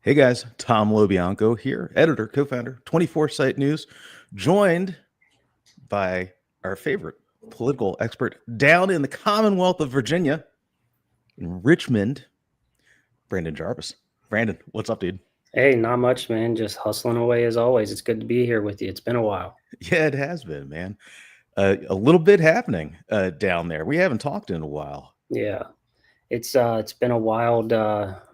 Hey guys, Tom LoBianco here, editor, co-founder, 24 Site News, joined by our favorite political expert down in the Commonwealth of Virginia, in Richmond, Brandon Jarvis. Brandon, what's up, dude? Hey, not much, man. Just hustling away as always. It's good to be here with you. It's been a while. Yeah, it has been, man. A little bit happening down there. We haven't talked in a while. Yeah, it's been a wild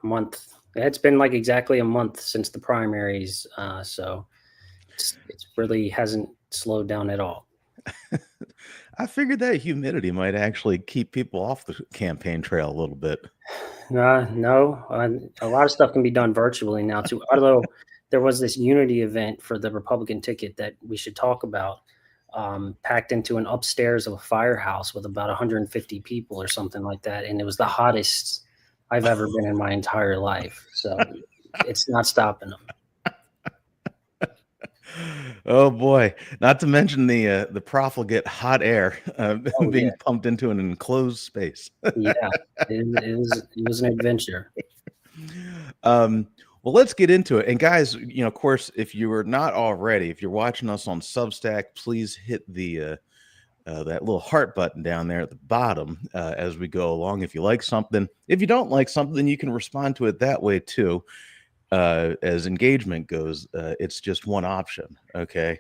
month. It's been like exactly a month since the primaries, so it's really hasn't slowed down at all. I figured that humidity might actually keep people off the campaign trail a little bit. No, a lot of stuff can be done virtually now too. Although there was this unity event for the Republican ticket that we should talk about, packed into an upstairs of a firehouse with about 150 people or something like that, and it was the hottest I've ever been in my entire life. So it's not stopping them. Oh boy! Not to mention the profligate hot air Oh yeah, being pumped into an enclosed space. yeah. It was an adventure. Well, let's get into it. And guys, of course, if you are not already, if you're watching us on Substack, please hit the that little heart button down there at the bottom as we go along. If you like something, if you don't like something, you can respond to it that way too. As engagement goes, it's just one option. Okay.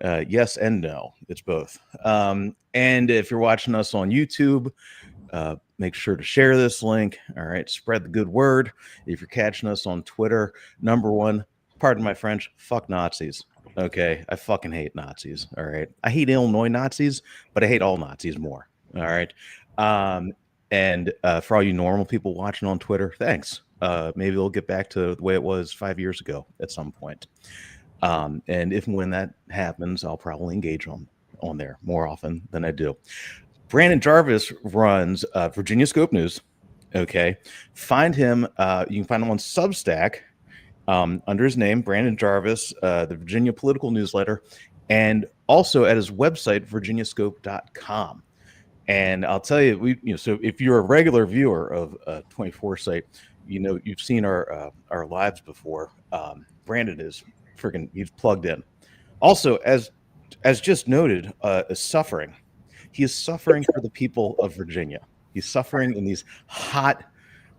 Yes and no. It's both. And if you're watching us on YouTube, make sure to share this link. All right. Spread the good word. If you're catching us on Twitter, number one, pardon my French, fuck Nazis. Okay. I fucking hate Nazis. All right. I hate Illinois Nazis, but I hate all Nazis more. All right. And for all you normal people watching on Twitter, thanks. Maybe we'll get back to the way it was 5 years ago at some point. And if and when that happens, I'll probably engage on there more often than I do. Brandon Jarvis runs Virginia Scope News. Okay. Find him. You can find him on Substack under his name, Brandon Jarvis, the Virginia Political Newsletter, and also at his website, virginiascope.com. And I'll tell you, so if you're a regular viewer of 24 Site, you've seen our lives before. Brandon is he's plugged in. Also, as just noted, is suffering. He is suffering for the people of Virginia. He's suffering in these hot,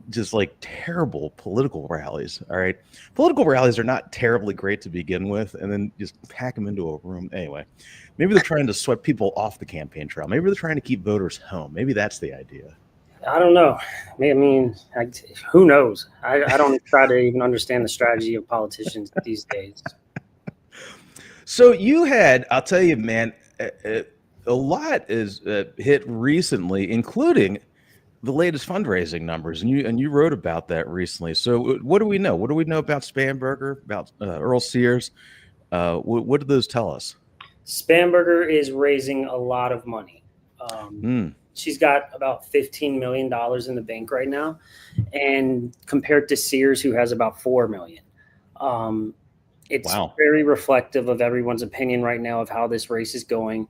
just like terrible political rallies. All right. Political rallies are not terribly great to begin with, and then just pack them into a room. Anyway, maybe they're trying to sweat people off the campaign trail. Maybe they're trying to keep voters home. Maybe that's the idea. I don't know. I mean, who knows? I don't try to even understand the strategy of politicians these days. So you had, I'll tell you, man, a lot is hit recently, including the latest fundraising numbers, and you wrote about that recently. So what do we know? What do we know about Spamberger, about Earl Sears? What do those tell us? Spamberger is raising a lot of money. She's got about $15 million in the bank right now, and compared to Sears, who has about $4 million. It's very reflective of everyone's opinion right now of how this race is going.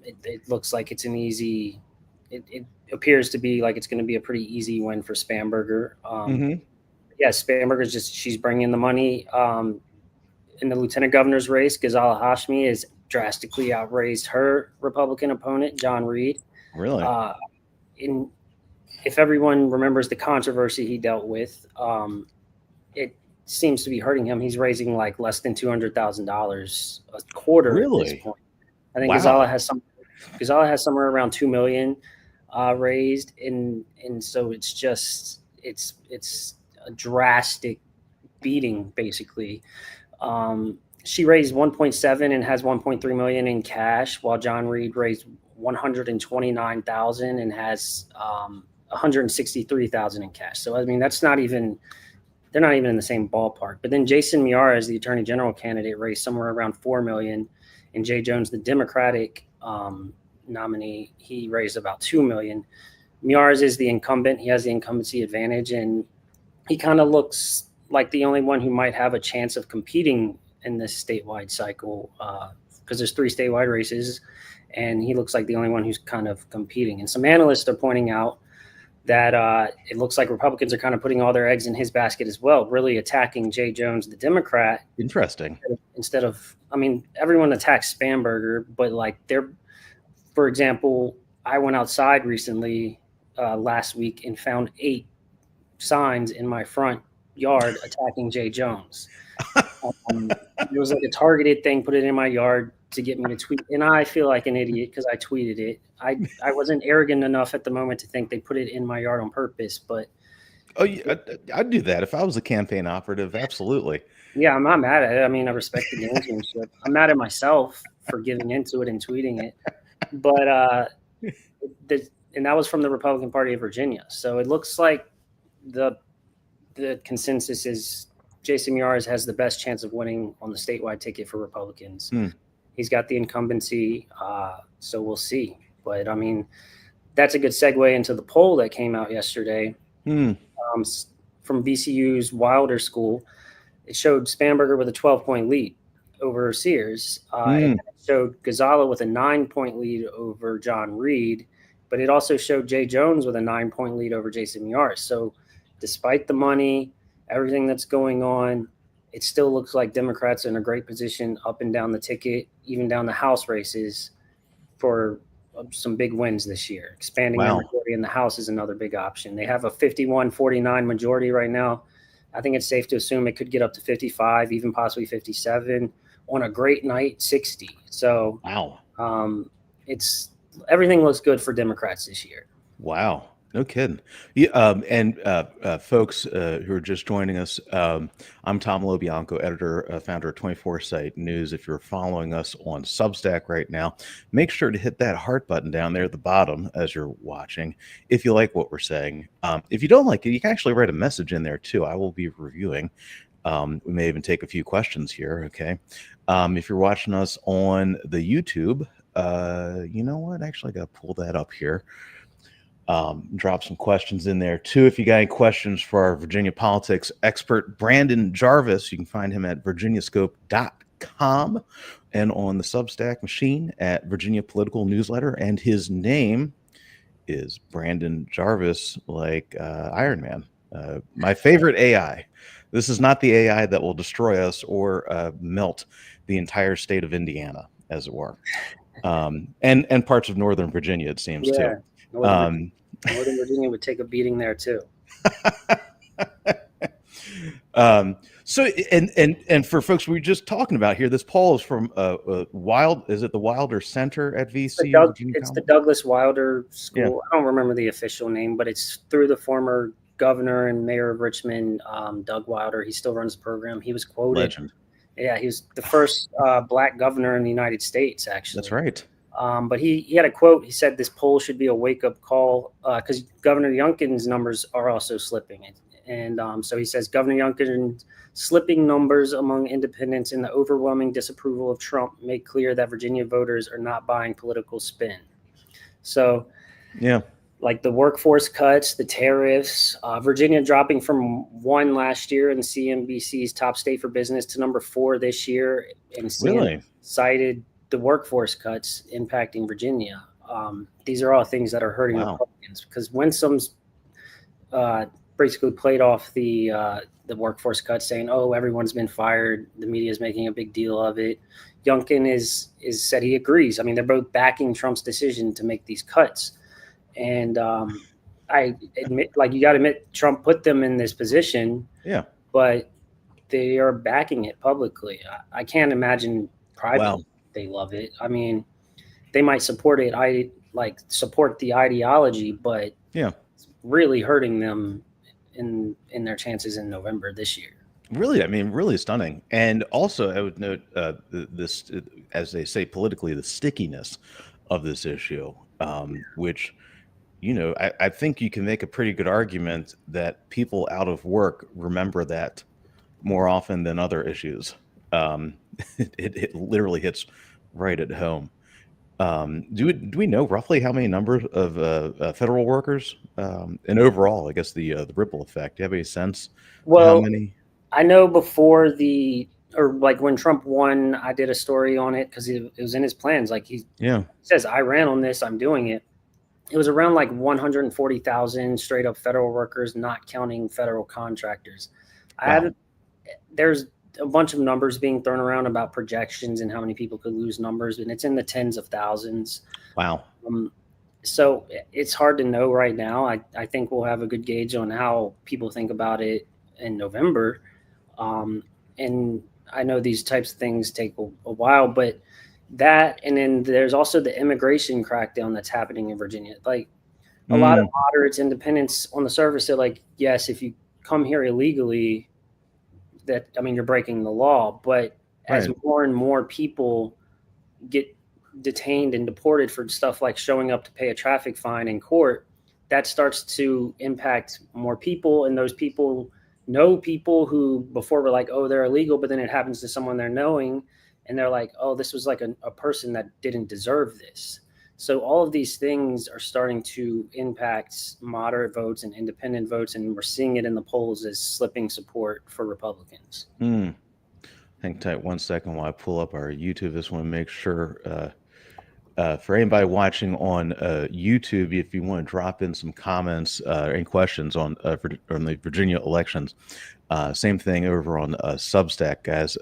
It looks like it's an easy. It appears to be like it's going to be a pretty easy win for Spamberger. Yeah, Spamberger's she's bringing the money. In the lieutenant governor's race, Ghazala Hashmi has drastically outraised her Republican opponent, John Reed. Really? If everyone remembers the controversy he dealt with, it seems to be hurting him. He's raising like less than $200,000 a quarter at this point. I think Ghazala has somewhere around $2 million raised, and so it's a drastic beating basically. She raised 1.7 and has 1.3 million in cash, while John Reed raised 129,000 and has 163,000 in cash. So I mean, they're not even in the same ballpark. But then Jason Miyares, the attorney general candidate, raised somewhere around 4 million, and Jay Jones, the Democratic nominee, he raised about 2 million. Miyares is the incumbent; he has the incumbency advantage, and he kind of looks like the only one who might have a chance of competing in this statewide cycle, because there's 3 statewide races, and he looks like the only one who's kind of competing. And some analysts are pointing out that it looks like Republicans are kind of putting all their eggs in his basket as well, really attacking Jay Jones, the Democrat. Interesting. Instead of, I mean, everyone attacks Spamberger, but like for example, I went outside recently last week and found 8 signs in my front yard attacking Jay Jones. It was like a targeted thing, put it in my yard to get me to tweet. And I feel like an idiot because I tweeted it. I wasn't arrogant enough at the moment to think they put it in my yard on purpose, but Oh, yeah, I'd do that if I was a campaign operative. Absolutely. yeah, I'm not mad at it. I mean, I respect the gamesmanship. I'm mad at myself for giving into it and tweeting it. But and that was from the Republican Party of Virginia. So it looks like the consensus is Jason Miyares has the best chance of winning on the statewide ticket for Republicans. He's got the incumbency, so we'll see. But I mean, that's a good segue into the poll that came out yesterday from VCU's Wilder School. It showed Spamberger with a 12-point lead over Sears. And it showed Gonzalo with a 9-point lead over John Reed. But it also showed Jay Jones with a 9-point lead over Jason Miyares. So despite the money, everything that's going on, it still looks like Democrats are in a great position up and down the ticket, even down the House races for some big wins this year. Expanding their majority in the House is another big option. They have a 51-49 majority right now. I think it's safe to assume it could get up to 55, even possibly 57. On a great night, 60. So it's everything looks good for Democrats this year. Wow. No kidding. Yeah, and folks who are just joining us, I'm Tom LoBianco, editor, founder of 24-Site News. If you're following us on Substack right now, make sure to hit that heart button down there at the bottom as you're watching if you like what we're saying. If you don't like it, you can actually write a message in there too. I will be reviewing. We may even take a few questions here, okay? If you're watching us on the YouTube, you know what? Actually, I got to pull that up here. Drop some questions in there too. If you got any questions for our Virginia politics expert, Brandon Jarvis, you can find him at virginiascope.com and on the Substack machine at Virginia Political Newsletter. And his name is Brandon Jarvis, like Iron Man, my favorite AI. This is not the AI that will destroy us or melt the entire state of Indiana, as it were, and parts of Northern Virginia, it seems, too. Northern Virginia would take a beating there too. So and for folks we were just talking about here, this poll is from is it the Wilder Center at VC? It's the Douglas Wilder School. Yeah. I don't remember the official name, but it's through the former governor and mayor of Richmond, Doug Wilder. He still runs the program. He was quoted. Legend. Yeah, he was the first black governor in the United States, actually. That's right. But he had a quote. He said this poll should be a wake-up call because Governor Youngkin's numbers are also slipping. And so he says Governor Youngkin's slipping numbers among independents and the overwhelming disapproval of Trump make clear that Virginia voters are not buying political spin. So, yeah, like the workforce cuts, the tariffs, Virginia dropping from 1 last year in CNBC's top state for business to number 4 this year. And CNN cited the workforce cuts impacting Virginia. These are all things that are hurting Republicans because Winsome's basically played off the workforce cuts, saying, "Oh, everyone's been fired." The media is making a big deal of it. Youngkin is said he agrees. I mean, they're both backing Trump's decision to make these cuts, and I admit, like you got to admit, Trump put them in this position. Yeah, but they are backing it publicly. I can't imagine privately. They love it. I mean, they might support it. Support the ideology, but it's really hurting them in their chances in November this year. Really, I mean, really stunning. And also, I would note this, as they say politically, the stickiness of this issue, which, you know, I think you can make a pretty good argument that people out of work remember that more often than other issues. It literally hits right at home. Do we know roughly how many numbers of federal workers and overall, I guess the ripple effect? Do you have any sense? Well, how many? I know before when Trump won, I did a story on it because it was in his plans. Like he says, I ran on this, I'm doing it. it was around like 140,000 straight up federal workers, not counting federal contractors. I Wow. haven't. There's a bunch of numbers being thrown around about projections and how many people could lose numbers, and it's in the tens of thousands. Wow. So it's hard to know right now. I think we'll have a good gauge on how people think about it in November. And I know these types of things take a while, but that, and then there's also the immigration crackdown that's happening in Virginia. Like a lot of moderates, independents on the surface are like, yes, if you come here illegally, that, I mean, you're breaking the law. But as more and more people get detained and deported for stuff like showing up to pay a traffic fine in court, that starts to impact more people. And those people know people who before were like, oh, they're illegal, but then it happens to someone they're knowing, and they're like, oh, this was like a person that didn't deserve this. So all of these things are starting to impact moderate votes and independent votes, and we're seeing it in the polls as slipping support for Republicans. Hang tight 1 second while I pull up our YouTube. Just want to make sure for anybody watching on YouTube, if you want to drop in some comments and questions on the Virginia elections, same thing over on Substack, guys.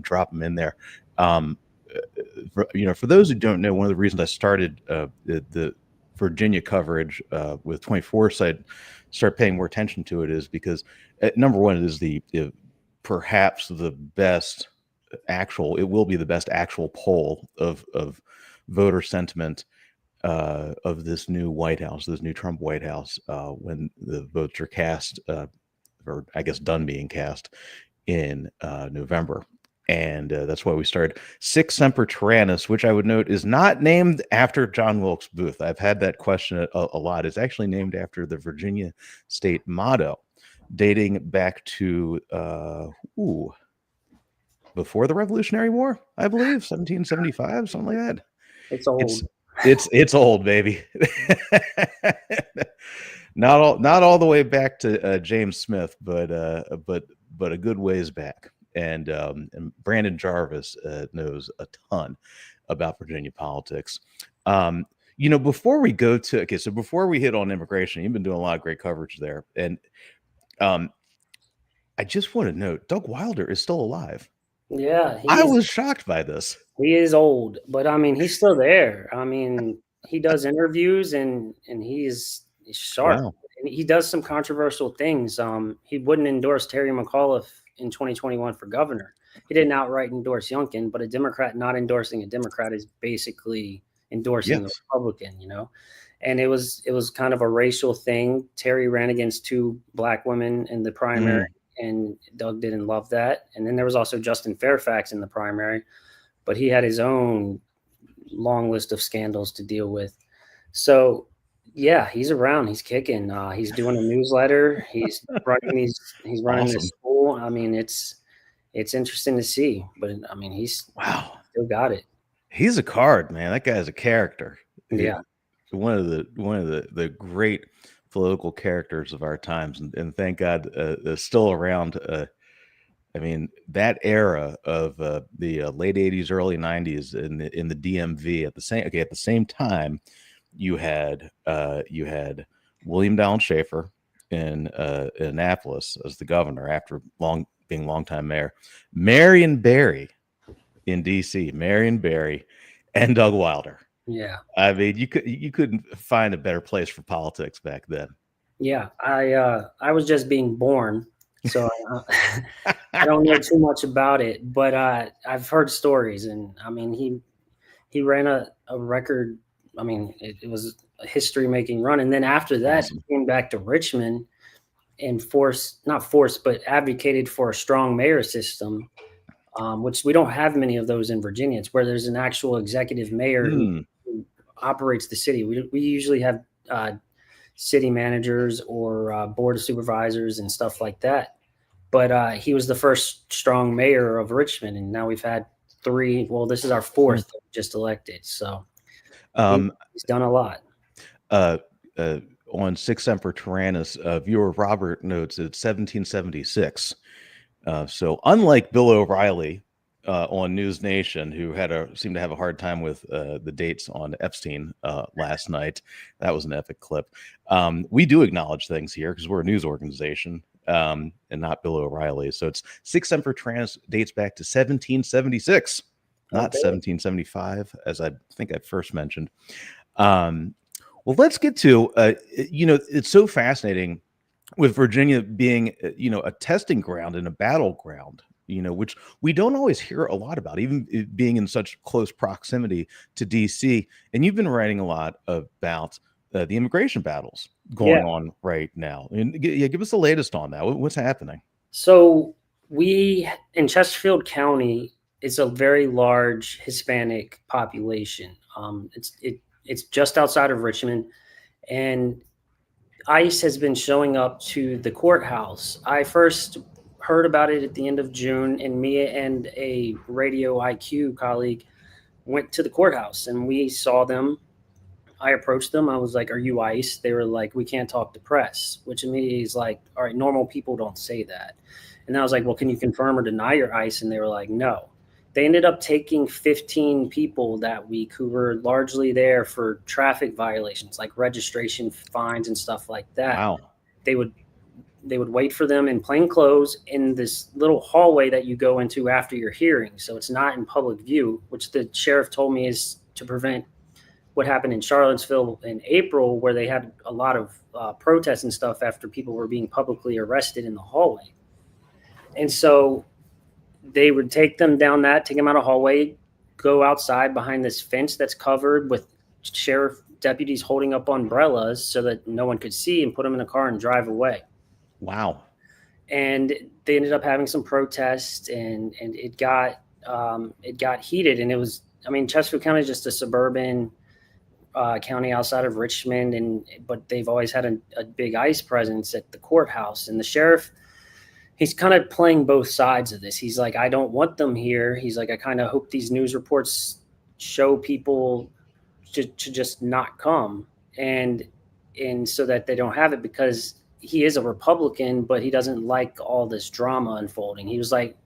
Drop them in there. For those who don't know, one of the reasons I started the Virginia coverage with 24 site, start paying more attention to it, is because number one, it is perhaps the best it will be the best actual poll of voter sentiment of this new White House, this new Trump White House, when the votes are cast, or I guess done being cast in November. And that's why we started. Sic Semper Tyrannis, which I would note is not named after John Wilkes Booth. I've had that question a lot. It's actually named after the Virginia state motto, dating back to before the Revolutionary War, I believe, 1775, something like that. It's old. It's old, baby. not all the way back to James Smith, but a good ways back. And Brandon Jarvis knows a ton about Virginia politics. Before we go to so before we hit on immigration, you've been doing a lot of great coverage there, and I just want to note Doug Wilder is still alive. Yeah, I was shocked by this. He is old, but I mean, he's still there. I mean, he does interviews and he's sharp. Wow. And he does some controversial things. He wouldn't endorse Terry McAuliffe in 2021 for governor. He didn't outright endorse Youngkin, but a Democrat not endorsing a Democrat is basically endorsing a Republican, And it was kind of a racial thing. Terry ran against two black women in the primary. And Doug didn't love that. And then there was also Justin Fairfax in the primary, but he had his own long list of scandals to deal with. So, yeah, he's around. He's kicking. He's doing a newsletter. He's running awesome. This school. I mean, it's interesting to see. But I mean, he's still got it. He's a card, man. That guy's a character. Yeah, one of the great political characters of our times, and thank God still around. I mean, that era of the late 80s, early 90s in the DMV at the same time, you had William Dowland Schaefer in Annapolis as the governor after being longtime mayor, Marion Barry in DC, Marion Barry, and Doug Wilder. Yeah, I mean, you couldn't find a better place for politics back then. Yeah, I was just being born, so I don't know too much about it, but I've heard stories, and I mean, he ran a record. I mean, it was a history-making run, and then after that, he came back to Richmond and advocated for a strong mayor system, which we don't have many of those in Virginia. It's where there's an actual executive mayor who operates the city. We usually have city managers or board of supervisors and stuff like that. But he was the first strong mayor of Richmond, and now we've had three. Well, this is our fourth just elected. So he's done a lot. On Sic Semper Tyrannis, viewer Robert notes it's 1776. So unlike Bill O'Reilly, on News Nation, who seemed to have a hard time with the dates on Epstein last night. That was an epic clip. We do acknowledge things here because we're a news organization and not Bill O'Reilly. So it's 6 Semper Trans dates back to 1776, not 1775, as I think I first mentioned. Well, let's get to, it's so fascinating with Virginia being, a testing ground and a battleground, which we don't always hear a lot about, even it being in such close proximity to DC. And you've been writing a lot about the immigration battles going on right now. And give us the latest on that. What's happening? So we in Chesterfield County is a very large Hispanic population. It's just outside of Richmond, and ICE has been showing up to the courthouse. I first heard about it at the end of June, and me and a Radio IQ colleague went to the courthouse, and we saw them. I approached them. I was like, "Are you ICE?" They were like, "We can't talk to press," which immediately is like, "All right, normal people don't say that." And I was like, "Well, can you confirm or deny your ICE?" And they were like, "No." They ended up taking 15 people that week who were largely there for traffic violations, like registration fines and stuff like that. Wow. They would wait for them in plain clothes in this little hallway that you go into after your hearing. So it's not in public view, which the sheriff told me is to prevent what happened in Charlottesville in April, where they had a lot of protests and stuff after people were being publicly arrested in the hallway. And so they would take them take them out of hallway, go outside behind this fence that's covered with sheriff deputies holding up umbrellas so that no one could see, and put them in a car and drive away. Wow. And they ended up having some protests, and it got heated. And it was, Chesterfield County is just a suburban county outside of Richmond, but they've always had a big ICE presence at the courthouse. And the sheriff, he's kind of playing both sides of this. He's like, "I don't want them here." He's like, "I kind of hope these news reports show people to just not come, and so that they don't have it," because he is a Republican, but he doesn't like all this drama unfolding. He was like,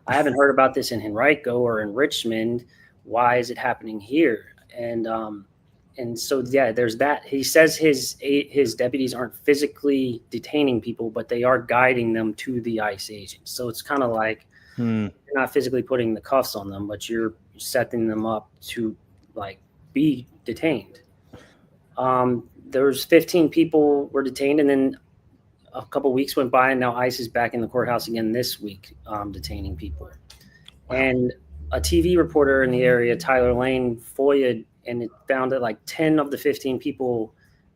"I haven't heard about this in Henrico or in Richmond. Why is it happening here?" And so, yeah, there's that. He says his deputies aren't physically detaining people, but they are guiding them to the ICE agents. So it's kind of like you're not physically putting the cuffs on them, but you're setting them up to be detained. There's 15 people were detained, and then a couple weeks went by, and now ICE is back in the courthouse again this week, detaining people. Wow. And a TV reporter in the area, Tyler Lane, FOIA'd, and it found that 10 of the 15 people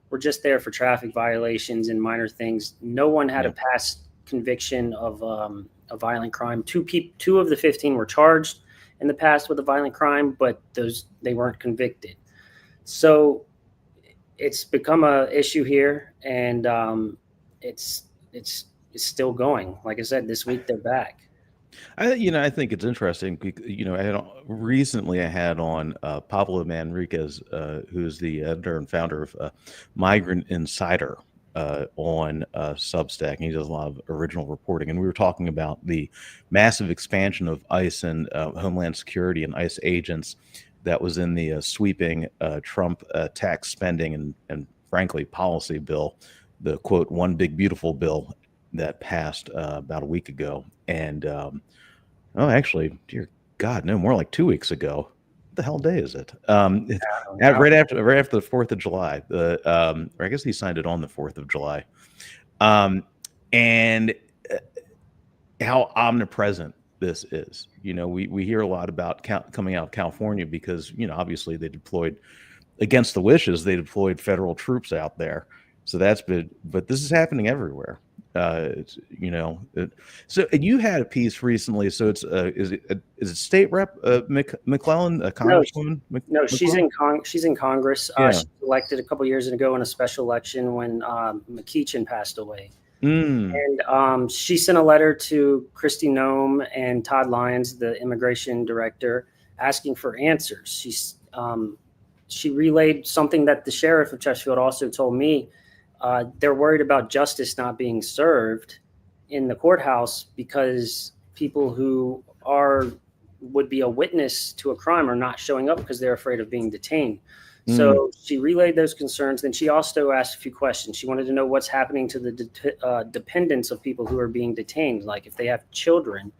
were just there for traffic violations and minor things. No one had a past conviction of a violent crime. Two of the 15 were charged in the past with a violent crime, but they weren't convicted. So it's become an issue here, and it's still going. Like I said, this week they're back. I think it's interesting. Recently I had on Pablo Manriquez, who's the editor and founder of Migrant Insider on Substack. And he does a lot of original reporting. And we were talking about the massive expansion of ICE and Homeland Security and ICE agents that was in the sweeping Trump tax spending and frankly policy bill, the quote, "one big beautiful bill" that passed about a week ago. And actually, dear God, no, more like 2 weeks ago. What the hell day is it? Right after the 4th of July. Or I guess he signed it on the 4th of July. And how omnipresent this is. We hear a lot about coming out of California because, obviously they deployed, against the wishes, they deployed federal troops out there. So that's been, but this is happening everywhere. So you had a piece recently. So it's is it State Rep McClellan, a Congresswoman? No, she's in Congress. She was elected a couple years ago in a special election when McEachin passed away. And she sent a letter to Kristi Noem and Todd Lyons, the immigration director, asking for answers. She relayed something that the sheriff of Chesterfield also told me. They're worried about justice not being served in the courthouse because people who are would be a witness to a crime are not showing up because they're afraid of being detained. So she relayed those concerns. Then she also asked a few questions. She wanted to know what's happening to the dependents of people who are being detained, like if they have children,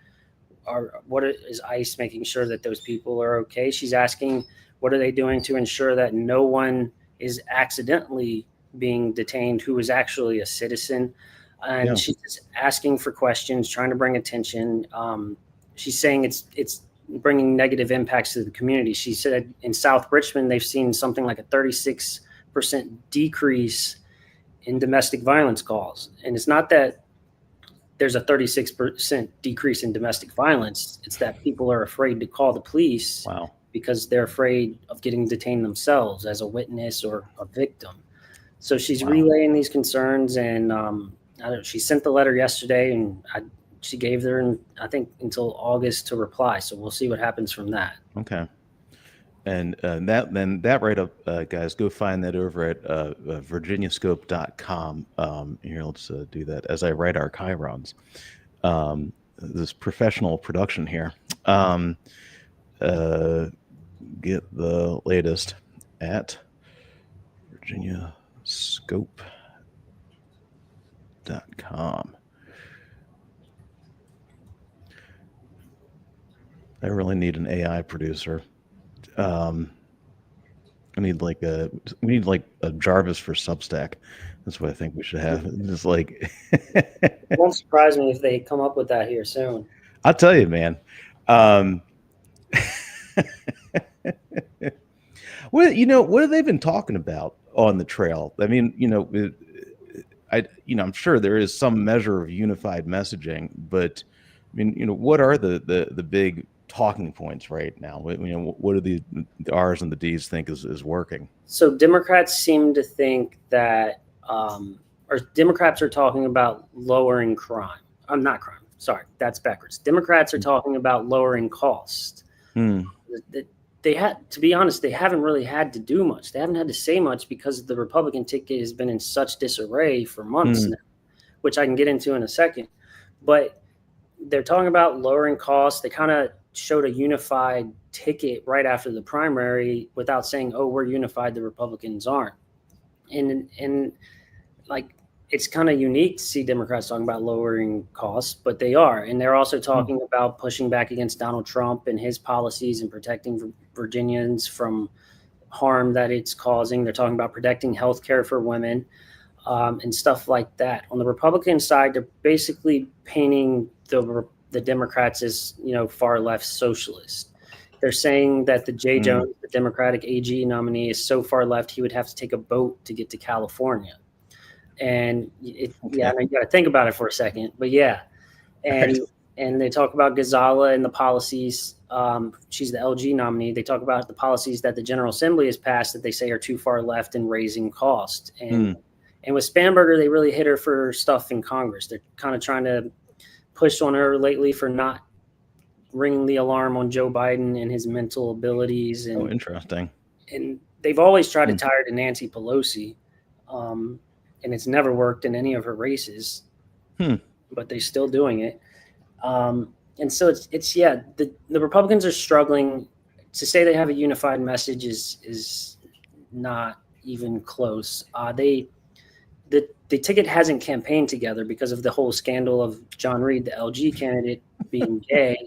or what is ICE making sure that those people are okay. She's asking, what are they doing to ensure that no one is accidentally being detained who is actually a citizen. And she's just asking for questions, trying to bring attention. She's saying it's bringing negative impacts to the community. She said in South Richmond, they've seen something like a 36% decrease in domestic violence calls. And it's not that there's a 36% decrease in domestic violence. It's that people are afraid to call the police because they're afraid of getting detained themselves as a witness or a victim. So she's relaying these concerns, and she sent the letter yesterday, and she gave her, I think, until August to reply. So we'll see what happens from that. Okay. And that write-up, guys, go find that over at virginiascope.com. Here, let's do that as I write our chyrons. This professional production here. Get the latest at virginiascope.com. I really need an AI producer. We need like a Jarvis for Substack. That's what I think we should have. Just like it won't surprise me if they come up with that here soon. I'll tell you, man. What have they been talking about on the trail? I mean, I'm sure there is some measure of unified messaging, but I mean, what are the big talking points right now? What do the R's and the D's think is working? So Democrats seem to think that, or Democrats are talking about lowering crime. Not crime. Sorry, that's backwards. Democrats are talking about lowering cost. They had, to be honest, they haven't really had to do much. They haven't had to say much because the Republican ticket has been in such disarray for months now, which I can get into in a second. But they're talking about lowering costs. They kind of showed a unified ticket right after the primary without saying, oh, we're unified, the Republicans aren't. And like, it's kind of unique to see Democrats talking about lowering costs, but they are. And they're also talking about pushing back against Donald Trump and his policies and protecting Virginians from harm that it's causing. They're talking about protecting health care for women and stuff like that. On the Republican side, they're basically painting the Democrats as, far left socialist. They're saying that the Jay Jones, the Democratic AG nominee, is so far left he would have to take a boat to get to California. And I know you got to think about it for a second, but and they talk about Ghazala and the policies. She's the LG nominee. They talk about the policies that the General Assembly has passed that they say are too far left in raising cost. And with Spanberger, they really hit her for stuff in Congress. They're kind of trying to push on her lately for not ringing the alarm on Joe Biden and his mental abilities. And, interesting. And they've always tried to tie her to Nancy Pelosi. And it's never worked in any of her races, but they're still doing it. And so the Republicans are struggling. To say they have a unified message is not even close. The ticket hasn't campaigned together because of the whole scandal of John Reed, the LG candidate, being gay,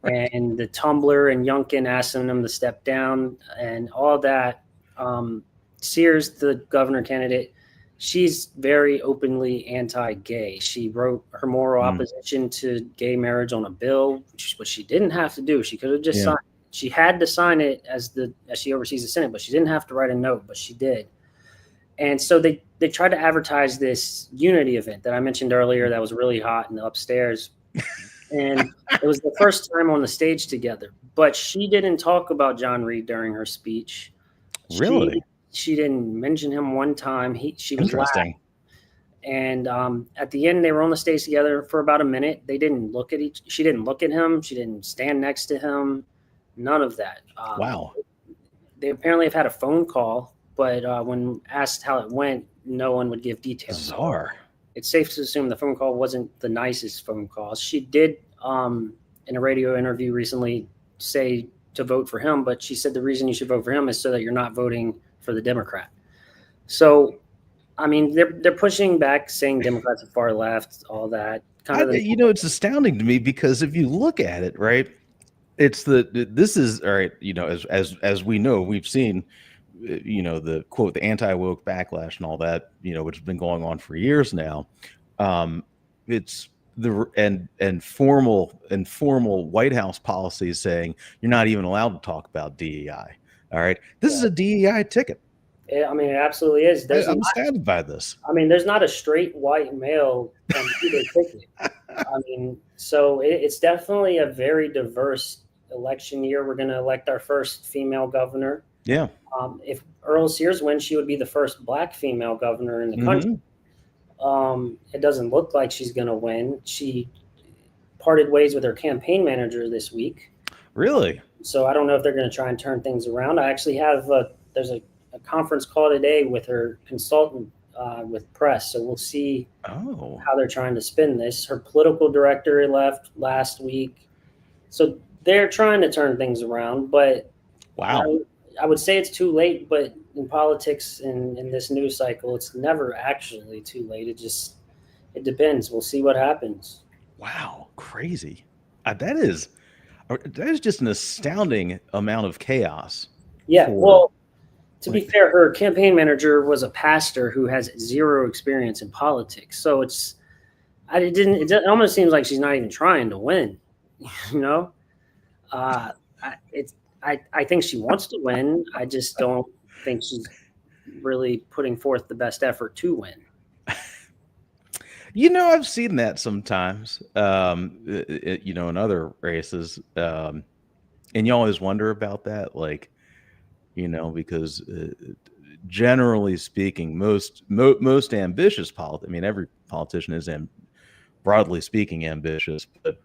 and the Tumblr and Youngkin asking him to step down and all that. Sears, the governor candidate, she's very openly anti-gay. She wrote her moral opposition to gay marriage on a bill, which she didn't have to do. She could have just signed it. She had to sign it as she oversees the Senate, but she didn't have to write a note, but she did. And so they tried to advertise this unity event that I mentioned earlier that was really hot in the upstairs. And it was the first time on the stage together. But she didn't talk about John Reed during her speech. Really? She didn't mention him one time. She was interesting. And at the end, they were on the stage together for about a minute. They didn't look at she didn't look at him. She didn't stand next to him. None of that. Wow. They apparently have had a phone call, but when asked how it went, no one would give details. Bizarre. It's safe to assume the phone call wasn't the nicest phone call. She did, in a radio interview recently, say to vote for him, but she said the reason you should vote for him is so that you're not voting for the Democrat. So, I mean, they're pushing back, saying Democrats are far left, all that. It's astounding to me because if you look at it, right, this is all right. As we know, we've seen, the quote, the anti-woke backlash and all that, which has been going on for years now. It's and formal White House policies saying you're not even allowed to talk about DEI. All right, this is a DEI ticket. I mean, it absolutely is. I'm astounded by this. I mean, there's not a straight white male on either ticket. I mean, so it's definitely a very diverse election year. We're going to elect our first female governor. Yeah. If Earl Sears wins, she would be the first Black female governor in the country. It doesn't look like she's going to win. She parted ways with her campaign manager this week. Really? So I don't know if they're going to try and turn things around. I actually have there's a conference call today with her consultant with press. So we'll see how they're trying to spin this. Her political director left last week. So they're trying to turn things around. But wow, I would say it's too late. But in politics and in this news cycle, it's never actually too late. It depends. We'll see what happens. Wow, crazy. That is just an astounding amount of chaos. Yeah, well, to be fair, her campaign manager was a pastor who has zero experience in politics. So it almost seems like she's not even trying to win, I think she wants to win. I just don't think she's really putting forth the best effort to win. I've seen that sometimes, in other races. And you always wonder about that, like, because generally speaking, most ambitious every politician is broadly speaking ambitious, but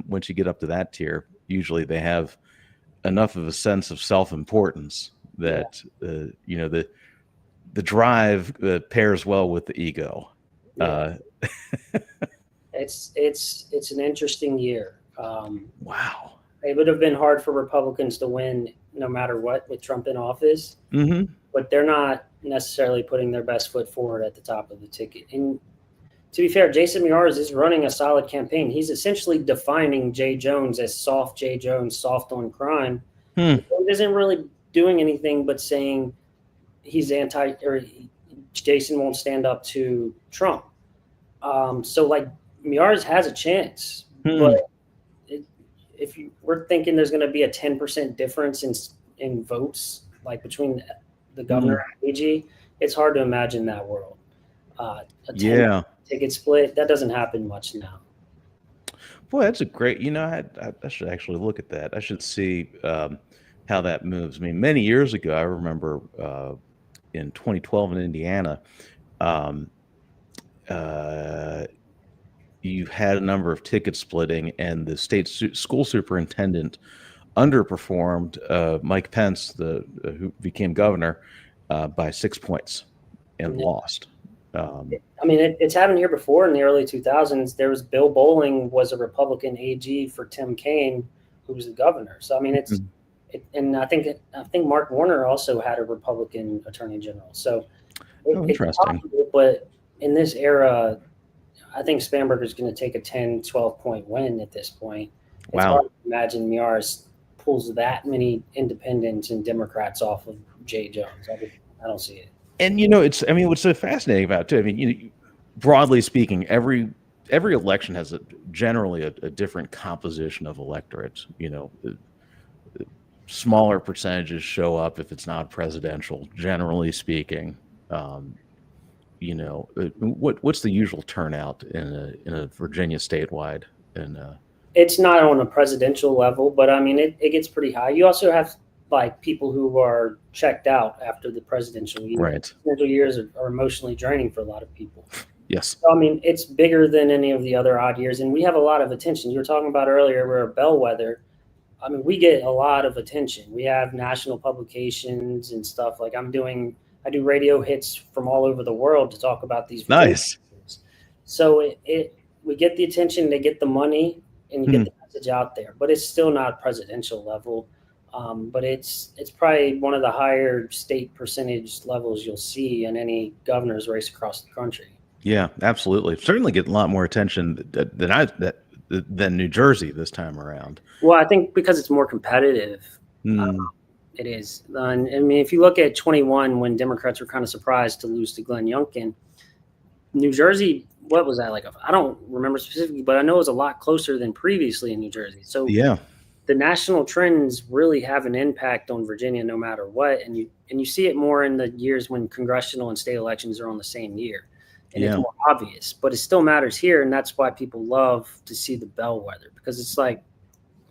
once you get up to that tier, usually they have enough of a sense of self-importance that the drive pairs well with the ego. Yeah. It's an interesting year. Wow. It would have been hard for Republicans to win no matter what with Trump in office, but they're not necessarily putting their best foot forward at the top of the ticket. And to be fair, Jason Miyares is running a solid campaign. He's essentially defining Jay Jones as soft Jay Jones, soft on crime. He isn't really doing anything but saying he's Jason won't stand up to Trump. So like Miyares has a chance, but if we're thinking there's going to be a 10% difference in votes, like between the governor and AG, it's hard to imagine that world. A 10 ticket split, that doesn't happen much now. Boy, that's a great, I should actually look at that. I should see how that moves. I mean, many years ago, I remember in 2012 in Indiana, you had a number of ticket splitting, and the state school superintendent underperformed Mike Pence, who became governor, by 6 points and lost. It's happened here before in the early 2000s. There was Bill Bolling was a Republican AG for Tim Kaine, who was the governor. So and I think Mark Warner also had a Republican attorney general. So interesting. It's possible, but in this era, I think Spanberger's going to take a 10, 12-point win at this point. It's hard to imagine Miyares pulls that many independents and Democrats off of Jay Jones. I don't see it. And what's so fascinating about it too, broadly speaking, every election has generally a different composition of electorates. Smaller percentages show up if it's not presidential, generally speaking. What's the usual turnout in a Virginia statewide? It's not on a presidential level, but it gets pretty high. You also have like people who are checked out after the presidential year. Right. Presidential years are emotionally draining for a lot of people. Yes. So, it's bigger than any of the other odd years, and we have a lot of attention. You were talking about earlier, we're a bellwether. We get a lot of attention. We have national publications and stuff. Like I do radio hits from all over the world to talk about these. Nice. So we get the attention, they get the money, and you get the message out there, but it's still not presidential level. But it's probably one of the higher state percentage levels you'll see in any governor's race across the country. Yeah, absolutely. Certainly get a lot more attention than New Jersey this time around. Well, I think because it's more competitive, it is. I mean, if you look at 21, when Democrats were kind of surprised to lose to Glenn Youngkin, New Jersey, what was that like? I don't remember specifically, but I know it was a lot closer than previously in New Jersey. So yeah, the national trends really have an impact on Virginia no matter what. And you see it more in the years when congressional and state elections are on the same year. And it's more obvious, but it still matters here. And that's why people love to see the bellwether, because it's like,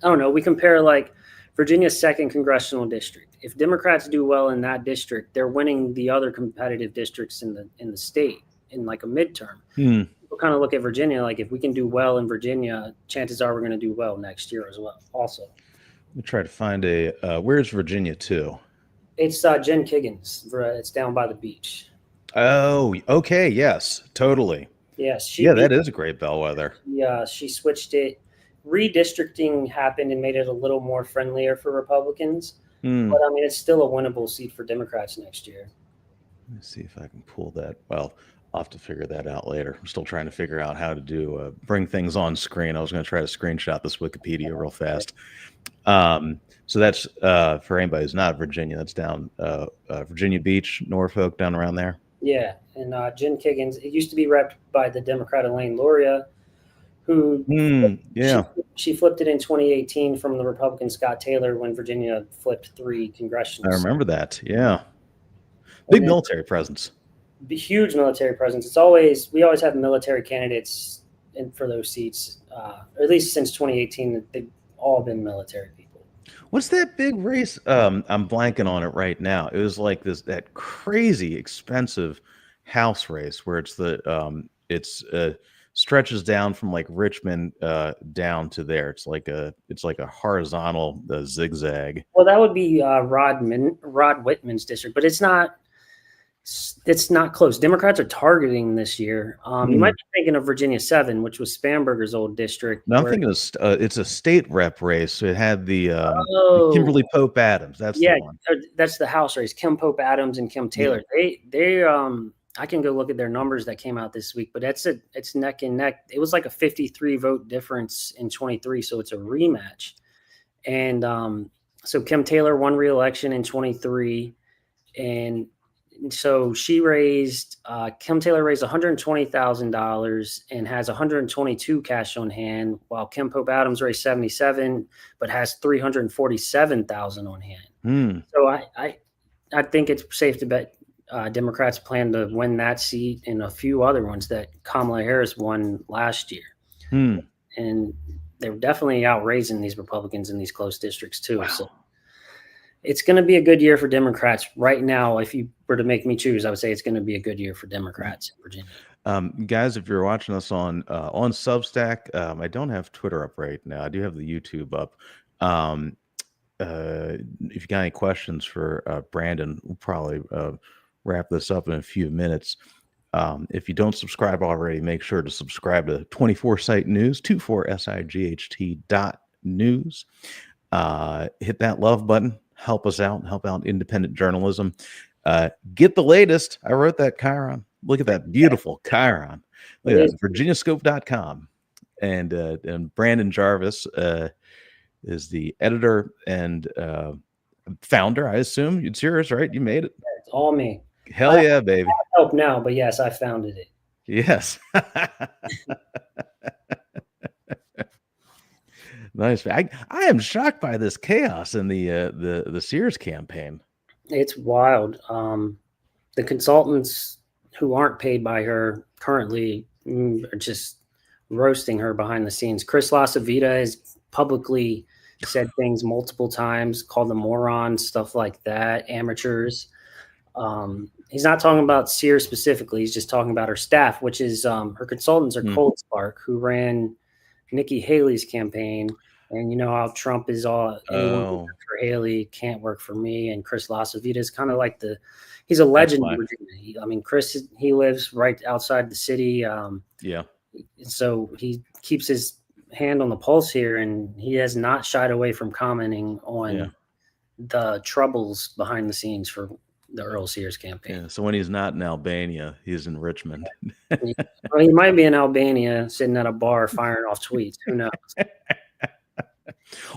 I don't know, we compare like Virginia's 2nd congressional district. If Democrats do well in that district, they're winning the other competitive districts in the state in like a midterm. People kind of look at Virginia like, if we can do well in Virginia, chances are we're going to do well next year as well. Also, let me try to find where's Virginia too? It's Jen Kiggins. It's down by the beach. Oh, okay. Yes, totally. Yes. That is a great bellwether. Yeah. She switched it. Redistricting happened and made it a little more friendlier for Republicans. But I mean, it's still a winnable seat for Democrats next year. Let me see if I can pull that. Well, I'll have to figure that out later. I'm still trying to figure out how to do bring things on screen. I was going to try to screenshot this Wikipedia real fast. So that's for anybody who's not Virginia. That's down Virginia Beach, Norfolk, down around there. Yeah, and Jen Kiggins. It used to be repped by the Democrat Elaine Luria, who she flipped it in 2018 from the Republican Scott Taylor when Virginia flipped 3 congressional. I remember that. Yeah, big military presence. Huge military presence. We always have military candidates for those seats, or at least since 2018. They've all been military people. What's that big race? I'm blanking on it right now. It was like that crazy expensive House race where it's stretches down from like Richmond down to there. It's like a horizontal zigzag. Well, that would be Rod Whitman's district, but it's not. It's not close. Democrats are targeting this year. You might be thinking of Virginia 7, which was Spanberger's old district. No, I'm thinking it's a state rep race. So it had the Kimberly Pope Adams. That's the one. That's the House race. Kim Pope Adams and Kim Taylor. Yeah. They I can go look at their numbers that came out this week, but it's neck and neck. It was like a 53 vote difference in 23, so it's a rematch. And so Kim Taylor won re-election in 23, and so Kim Taylor raised $120,000 and has 122 cash on hand, while Kim Pope Adams raised 77, but has 347,000 on hand. So I think it's safe to bet Democrats plan to win that seat and a few other ones that Kamala Harris won last year. And they're definitely outraising these Republicans in these close districts too. Wow. So it's going to be a good year for Democrats right now. If you were to make me choose, I would say it's going to be a good year for Democrats in Virginia. Guys, if you're watching us on Substack, I don't have Twitter up right now. I do have the YouTube up. If you got any questions for Brandon, we'll probably wrap this up in a few minutes. If you don't subscribe already, make sure to subscribe to 24Sight News, 24sight.news. Hit that love button. Help us out, help out independent journalism. Get the latest. I wrote that Chiron. Look at that beautiful Chiron. Look at that, virginiascope.com. And Brandon Jarvis is the editor and founder. I assume it's yours, right? You made it. It's all me. Hell yeah, baby. I help now, but yes, I founded it. Yes. Nice. I am shocked by this chaos in the Sears campaign. It's wild. The consultants who aren't paid by her currently are just roasting her behind the scenes. Chris LaCivita has publicly said things multiple times, called them morons, stuff like that, amateurs. He's not talking about Sears specifically. He's just talking about her staff, which is her consultants are Cold Spark, who ran Nikki Haley's campaign. And you know how Trump is all anyone who works for Haley can't work for me. And Chris LaCivita is kind of like he's a legend in Virginia. Chris, he lives right outside the city. Yeah. So he keeps his hand on the pulse here, and he has not shied away from commenting on the troubles behind the scenes for the Earl Sears campaign. Yeah, so when he's not in Albania, he's in Richmond. Well, he might be in Albania sitting at a bar firing off tweets. Who knows?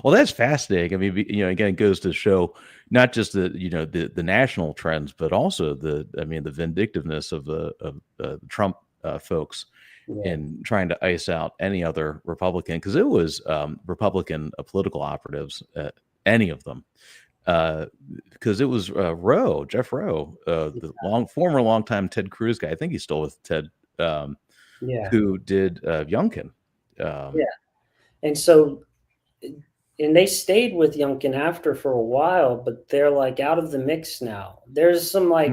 Well, that's fascinating. I mean, again, it goes to show not just the national trends, but also the vindictiveness of the Trump folks in trying to ice out any other Republican, because it was Republican political operatives, any of them, because it was Jeff Rowe, the former longtime Ted Cruz guy. I think he's still with Ted, who did Youngkin. And so. And they stayed with Youngkin after for a while, but they're like out of the mix now. There's some like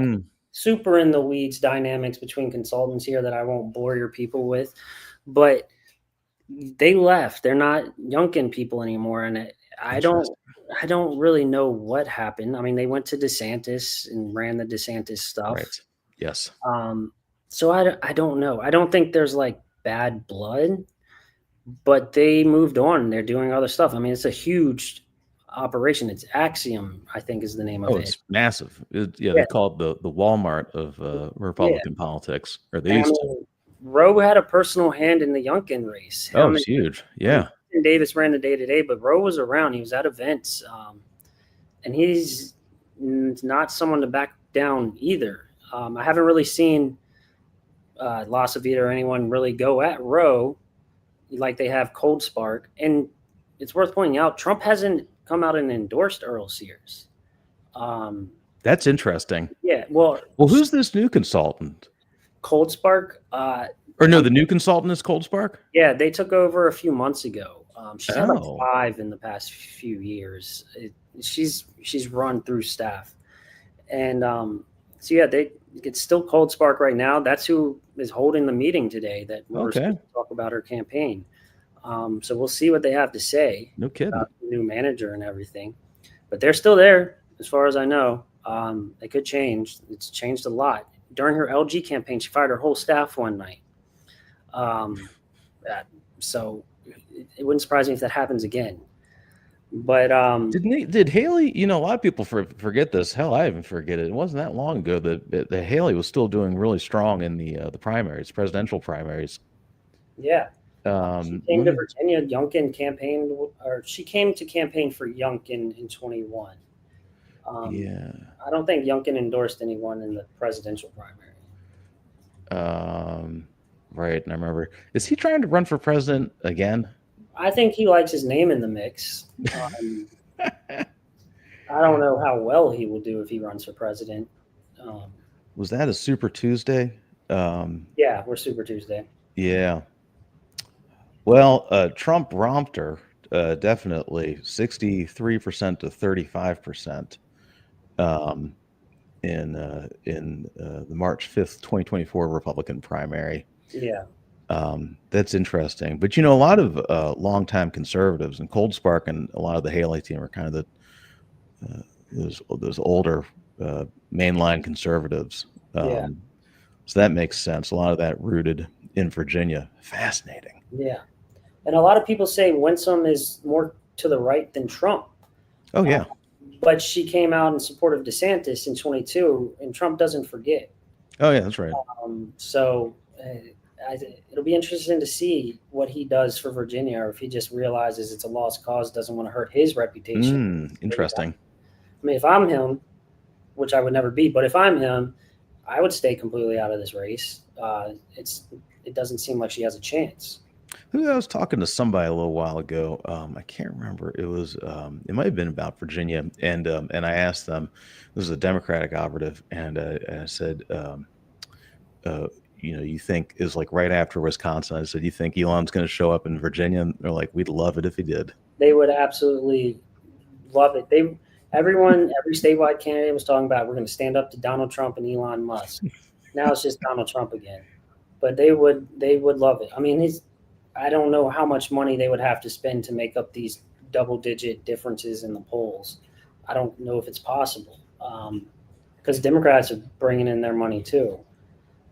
super in the weeds dynamics between consultants here that I won't bore your people with, but they left. They're not Youngkin people anymore. And I don't really know what happened. I mean, they went to DeSantis and ran the DeSantis stuff. Right. Yes. So I don't know. I don't think there's like bad blood, but they moved on. They're doing other stuff. I mean, it's a huge operation. It's Axiom, I think, is the name of it. It's massive. They call it the Walmart of Republican politics, or they used to. Roe had a personal hand in the Youngkin race. It's huge. Yeah. Davis ran the day-to-day, but Roe was around. He was at events. And he's not someone to back down either. I haven't really seen La Savita or anyone really go at Roe like they have Cold Spark. And it's worth pointing out, Trump hasn't come out and endorsed Earl Sears. That's interesting. Yeah. Well, who's this new consultant? Cold Spark. The new consultant is Cold Spark? Yeah, they took over a few months ago. She's had like 5 in the past few years. She's run through staff. And so, yeah, it's still Cold Spark right now. That's who is holding the meeting today that we're supposed to talk about her campaign. So we'll see what they have to say. No kidding. About the new manager and everything. But they're still there, as far as I know. It could change. It's changed a lot. During her LG campaign, she fired her whole staff one night. So it wouldn't surprise me if that happens again. But did Haley? A lot of people forget this. Hell, I even forget it. It wasn't that long ago that Haley was still doing really strong in the primaries, presidential primaries. Yeah, she came to Virginia. Youngkin campaigned, or she came to campaign for Youngkin in 21. I don't think Youngkin endorsed anyone in the presidential primary. Right, and I remember. Is he trying to run for president again? I think he likes his name in the mix. I don't know how well he will do if he runs for president. Was that a Super Tuesday? Yeah, we're Super Tuesday. Yeah. Well, Trump romped her, definitely 63% to 35%. In the March 5th, 2024 Republican primary. Yeah. That's interesting. But, a lot of longtime conservatives, and Cold Spark and a lot of the Haley team are kind of those older mainline conservatives. So that makes sense. A lot of that rooted in Virginia. Fascinating. Yeah. And a lot of people say Winsome is more to the right than Trump. Oh, yeah. But she came out in support of DeSantis in 22, and Trump doesn't forget. Oh, yeah, that's right. So it'll be interesting to see what he does for Virginia, or if he just realizes it's a lost cause, doesn't want to hurt his reputation. Interesting. I mean, if I'm him, which I would never be, but if I'm him, I would stay completely out of this race. It doesn't seem like she has a chance. I was talking to somebody a little while ago. I can't remember. It was it might have been about Virginia, and I asked them. This is a Democratic operative, and I said, you think is like right after Wisconsin. I said, you think Elon's going to show up in Virginia? And they're like, we'd love it if he did. They would absolutely love it. Every statewide candidate was talking about, we're going to stand up to Donald Trump and Elon Musk. Now it's just Donald Trump again. But they would love it. I mean, I don't know how much money they would have to spend to make up these double-digit differences in the polls. I don't know if it's possible, because Democrats are bringing in their money too.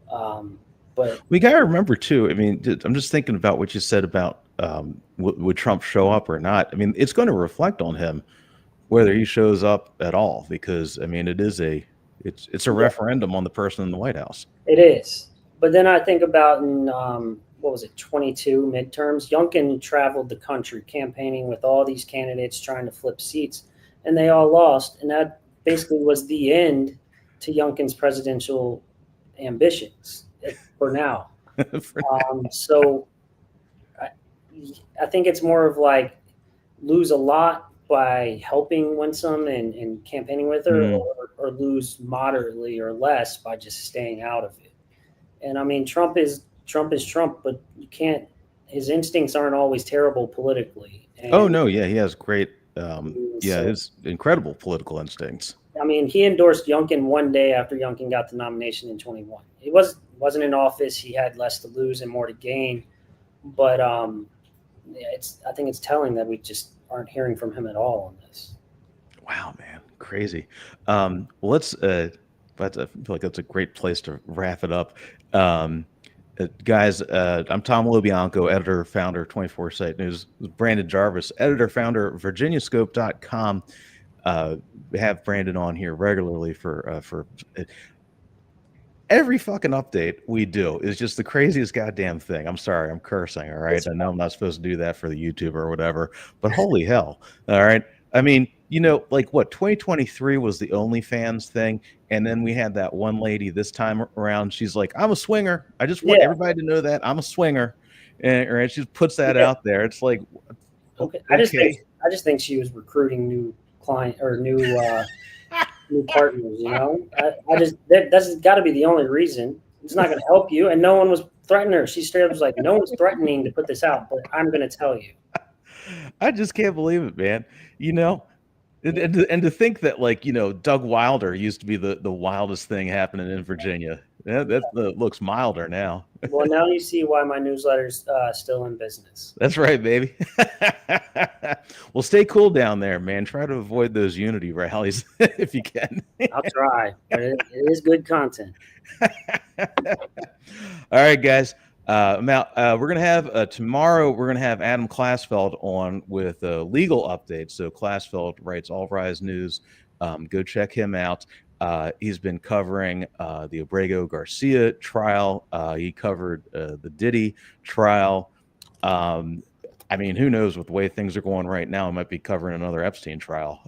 But we got to remember too. I mean, I'm just thinking about what you said about would Trump show up or not? I mean, it's going to reflect on him whether he shows up at all, because I mean, it's a referendum on the person in the White House. It is. But then I think about in what was it, 22 midterms, Youngkin traveled the country campaigning with all these candidates trying to flip seats, and they all lost. And that basically was the end to Youngkin's presidential ambitions for now. So I think it's more of like lose a lot by helping win some and campaigning with her, or lose moderately or less by just staying out of it. And I mean, Trump is Trump, but you can't. His instincts aren't always terrible politically. And, oh no, yeah, he has great, his incredible political instincts. I mean, he endorsed Youngkin one day after Youngkin got the nomination in 21. He wasn't in office. He had less to lose and more to gain. But I think it's telling that we just aren't hearing from him at all on this. Wow, man, crazy. Well, let's. But I feel like that's a great place to wrap it up. Guys, I'm Tom LoBianco, editor, founder, 24 Site News. Brandon Jarvis, editor, founder, virginiascope.com. Have Brandon on here regularly for every fucking update we do is just the craziest goddamn thing. I'm sorry, I'm cursing. All right. I know I'm not supposed to do that for the YouTube or whatever, but holy hell. All right. I mean, like what, 2023 was the OnlyFans thing. And then we had that one lady this time around. She's like, I'm a swinger. I just want everybody to know that I'm a swinger. And she puts that out there. It's like, okay. I just think she was recruiting new client or new partners. That's got to be the only reason. It's not going to help you. And no one was threatening her. She straight up was like, no one's threatening to put this out, but I'm going to tell you. I just can't believe it, man. And to think that, like, Doug Wilder used to be the wildest thing happening in Virginia. That looks milder now. Well, now you see why my newsletter's still in business. That's right, baby. Well, stay cool down there, man. Try to avoid those unity rallies if you can. I'll try, but it is good content. All right, guys. We're going to have tomorrow, we're going to have Adam Klasfeld on with legal updates. So Klasfeld writes All Rise News. Go check him out. He's been covering the Abrego Garcia trial. He covered the Diddy trial. I mean, who knows, with the way things are going right now, I might be covering another Epstein trial.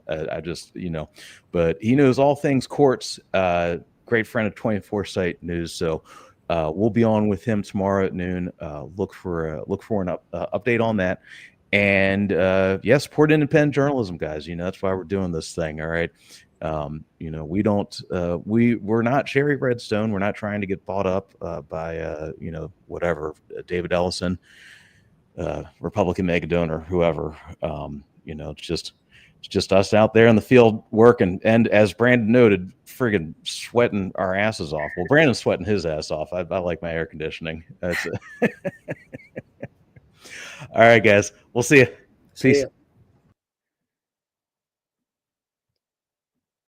But he knows all things courts. Great friend of 24 Site News. So we'll be on with him tomorrow at noon. Look for an update on that. And support independent journalism, guys. That's why we're doing this thing. All right. We're not Sherry Redstone. We're not trying to get bought up by David Ellison, Republican mega donor, whoever. It's just us out there in the field working, and as Brandon noted, friggin' sweating our asses off. Well, Brandon's sweating his ass off. I like my air conditioning. That's All right, guys. We'll see you. Peace.